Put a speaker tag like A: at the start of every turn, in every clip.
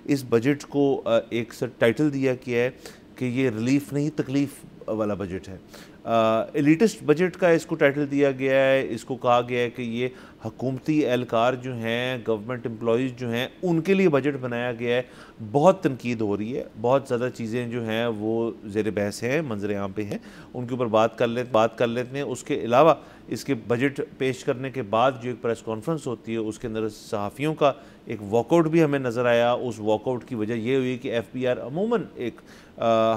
A: اس budget کو ایک سا ٹائٹل دیا گیا ہے کہ یہ ریلیف نہیں تکلیف والا بجٹ ہے. ایلیٹسٹ بجٹ کا اس کو ٹائٹل دیا گیا ہے. اس کو کہا گیا ہے کہ یہ حکومتی اہلکار جو ہیں, گورنمنٹ امپلائیز جو ہیں, ان کے لیے بجٹ بنایا گیا ہے. بہت تنقید ہو رہی ہے, بہت زیادہ چیزیں جو ہیں وہ زیر بحث ہیں, منظر عام پہ ہیں, ان کے اوپر بات کر لیتے ہیں. اس کے علاوہ اس کے بجٹ پیش کرنے کے بعد جو ایک پریس کانفرنس ہوتی ہے اس کے اندر صحافیوں کا ایک واک آؤٹ بھی ہمیں نظر آیا. اس واک آؤٹ کی وجہ یہ ہوئی کہ ایف بی آر عموماً ایک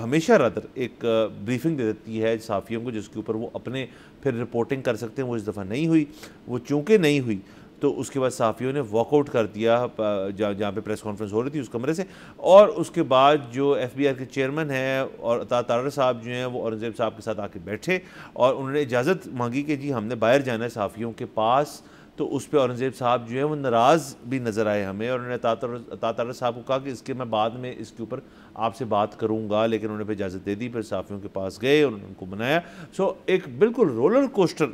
A: ہمیشہ ایک بریفنگ دے دیتی ہے صحافیوں کو جس کے اوپر وہ اپنے پھر رپورٹنگ کر سکتے ہیں. وہ اس دفعہ نہیں ہوئی. وہ چونکہ نہیں ہوئی تو اس کے بعد صحافیوں نے واک آؤٹ کر دیا جہاں پہ پریس کانفرنس ہو رہی تھی اس کمرے سے. اور اس کے بعد جو ایف بی آر کے چیئرمین ہیں اور عطا طارر صاحب جو ہیں وہ اورنگزیب صاحب کے ساتھ آ کے بیٹھے اور انہوں نے اجازت مانگی کہ جی ہم نے باہر جانا ہے صحافیوں کے پاس. تو اس پہ اورنگزیب صاحب جو ہیں وہ ناراض بھی نظر آئے ہمیں, اور انہوں نے عطا طارر صاحب کو کہا کہ اس کے میں بعد میں اس کے اوپر آپ سے بات کروں گا, لیکن انہوں نے پھر اجازت دے دی. پھر صحافیوں کے پاس گئے, انہوں نے ان کو بنایا. ایک بالکل رولر کوسٹر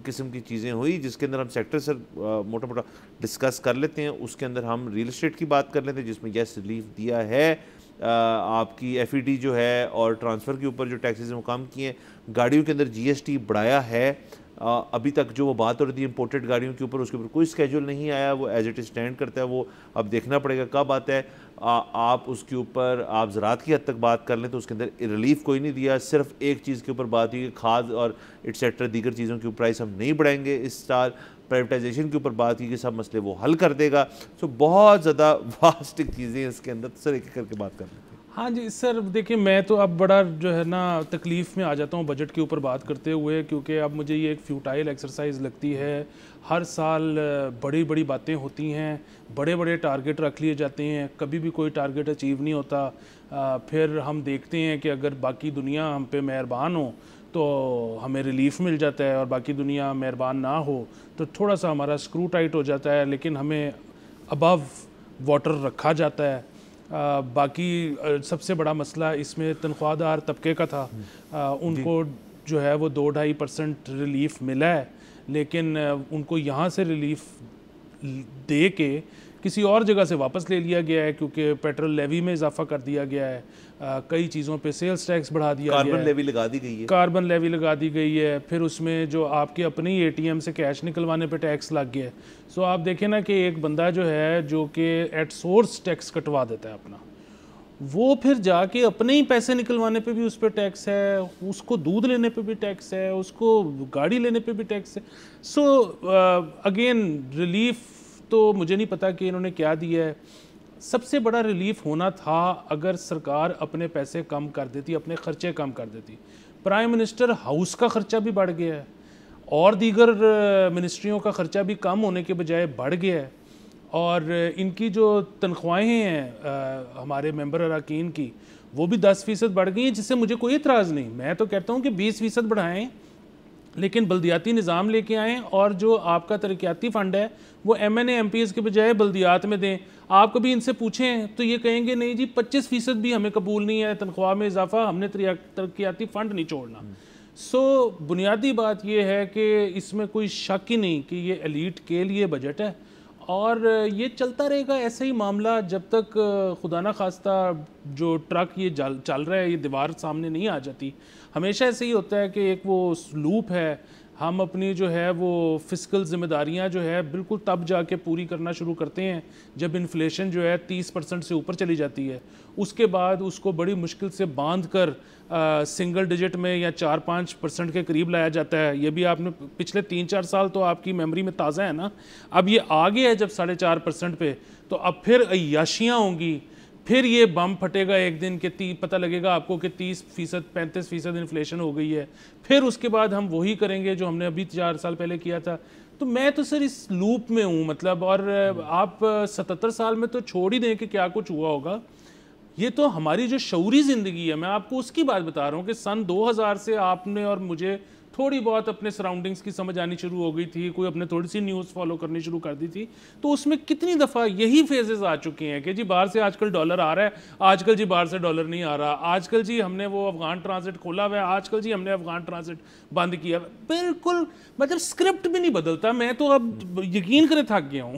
A: قسم کی چیزیں ہوئی جس کے اندر ہم سیکٹر سے موٹا موٹا ڈسکس کر لیتے ہیں. اس کے اندر ہم ریل اسٹیٹ کی بات کر لیتے ہیں جس میں یس ریلیف دیا ہے. آپ کی ایف ای ڈی جو ہے اور ٹرانسفر کے اوپر جو ٹیکسز ہیں وہ کم کیے ہیں. گاڑیوں کے اندر جی ایس ٹی بڑھایا ہے. ابھی تک جو وہ بات ہو رہی تھی امپورٹڈ گاڑیوں کے اوپر, اس کے اوپر کوئی اسکیجول نہیں آیا. وہ ایز اٹ اسٹینڈ کرتا ہے. وہ اب دیکھنا پڑے گا کب آتا ہے. آپ اس کے اوپر آپ زراعت کی حد تک بات کر لیں تو اس کے اندر ریلیف کوئی نہیں دیا. صرف ایک چیز کے اوپر بات ہوئی کہ کھاد اور ایٹسیٹرا دیگر چیزوں کی پرائس ہم نہیں بڑھائیں گے اس سال. پرائیویٹائزیشن کے اوپر بات کی کہ سب مسئلے وہ حل کر دے گا. بہت زیادہ واسٹ چیزیں اس کے اندر, سر ایک کر کے بات کر لیتے ہیں.
B: ہاں جی سر, دیکھیں میں تو اب بڑا جو ہے نا تکلیف میں آ جاتا ہوں بجٹ کے اوپر بات کرتے ہوئے, کیونکہ اب مجھے یہ ایک فیوٹائل ایکسرسائز لگتی ہے. ہر سال بڑی بڑی باتیں ہوتی ہیں, بڑے بڑے ٹارگٹ رکھ لیے جاتے ہیں, کبھی بھی کوئی ٹارگٹ اچیو نہیں ہوتا. پھر ہم دیکھتے ہیں کہ اگر باقی دنیا ہم پہ مہربان ہو تو ہمیں ریلیف مل جاتا ہے, اور باقی دنیا مہربان نہ ہو تو تھوڑا سا ہمارا اسکرو ٹائٹ ہو جاتا ہے, لیکن ہمیں ابو واٹر رکھا جاتا ہے. باقی سب سے بڑا مسئلہ اس میں تنخواہ دار طبقے کا تھا. ان کو جو ہے وہ 2-2.5% ریلیف ملا ہے, لیکن ان کو یہاں سے ریلیف دے کے کسی اور جگہ سے واپس لے لیا گیا ہے, کیونکہ پیٹرول لیوی میں اضافہ کر دیا گیا ہے, کئی چیزوں پہ سیلز ٹیکس بڑھا دیا گیا ہے,
A: کاربن لیوی لگا دی گئی ہے.
B: کاربن لیوی لگا دی گئی ہے. پھر اس میں جو آپ کے اپنے اے ٹی ایم سے کیش نکلوانے پہ ٹیکس لگ گیا ہے. آپ دیکھیں نا کہ ایک بندہ جو ہے جو کہ ایٹ سورس ٹیکس کٹوا دیتا ہے اپنا, وہ پھر جا کے اپنے ہی پیسے نکلوانے پہ بھی اس پہ ٹیکس ہے, اس کو دودھ لینے پہ بھی ٹیکس ہے, اس کو گاڑی لینے پہ بھی ٹیکس ہے. اگین ریلیف تو مجھے نہیں پتا کہ انہوں نے کیا دیا ہے. سب سے بڑا ریلیف ہونا تھا اگر سرکار اپنے پیسے کم کر دیتی, اپنے خرچے کم کر دیتی. پرائم منسٹر ہاؤس کا خرچہ بھی بڑھ گیا ہے اور دیگر منسٹریوں کا خرچہ بھی کم ہونے کے بجائے بڑھ گیا ہے, اور ان کی جو تنخواہیں ہیں ہمارے ممبر اراکین کی وہ بھی 10% بڑھ گئی ہیں, جس سے مجھے کوئی اعتراض نہیں. میں تو کہتا ہوں کہ 20% بڑھائیں, لیکن بلدیاتی نظام لے کے آئیں, اور جو آپ کا ترقیاتی فنڈ ہے وہ M N A M P As کے بجائے بلدیات میں دیں. آپ کبھی ان سے پوچھیں تو یہ کہیں گے نہیں جی 25% بھی ہمیں قبول نہیں ہے تنخواہ میں اضافہ, ہم نے ترقیاتی فنڈ نہیں چھوڑنا. بنیادی بات یہ ہے کہ اس میں کوئی شک ہی نہیں کہ یہ ایلیٹ کے لیے بجٹ ہے, اور یہ چلتا رہے گا ایسا ہی معاملہ جب تک خدا نہ خواستہ جو ٹرک یہ چل رہا ہے یہ دیوار سامنے نہیں آ جاتی. ہمیشہ ایسے ہی ہوتا ہے کہ ایک وہ لوپ ہے, ہم اپنی جو ہے وہ فسکل ذمہ داریاں جو ہے بالکل تب جا کے پوری کرنا شروع کرتے ہیں جب انفلیشن جو ہے 30% سے اوپر چلی جاتی ہے. اس کے بعد اس کو بڑی مشکل سے باندھ کر سنگل ڈیجٹ میں یا 4-5% کے قریب لایا جاتا ہے. یہ بھی آپ نے پچھلے 3-4 سال تو آپ کی میموری میں تازہ ہے نا. اب یہ آگے ہے جب 4.5% پہ, تو اب پھر عیاشیاں ہوں گی, پھر یہ بم پھٹے گا ایک دن کہ پتہ لگے گا آپ کو کہ 30%-35% انفلیشن ہو گئی ہے. پھر اس کے بعد ہم وہی کریں گے جو ہم نے ابھی 4 سال پہلے کیا تھا. تو میں تو سر اس لوپ میں ہوں مطلب, اور آپ 77 سال میں تو چھوڑ ہی دیں کہ کیا کچھ ہوا ہوگا. یہ تو ہماری جو شعوری زندگی ہے, میں آپ کو اس کی بات بتا رہا ہوں کہ سن 2000 سے آپ نے اور مجھے تھوڑی بہت اپنے سراؤنڈنگز کی سمجھ آنی شروع ہو گئی تھی, کوئی اپنے تھوڑی سی نیوز فالو کرنی شروع کر دی تھی, تو اس میں کتنی دفعہ یہی فیزز آ چکے ہیں کہ جی باہر سے آج کل ڈالر آ رہا ہے, آج کل جی باہر سے ڈالر نہیں آ رہا, آج کل جی ہم نے وہ افغان ٹرانزٹ کھولا ہوا ہے, آج کل جی ہم نے افغان ٹرانزٹ بند کیا. بالکل مطلب اسکرپٹ بھی نہیں بدلتا. میں تو اب یقین کرے تھک گیا ہوں.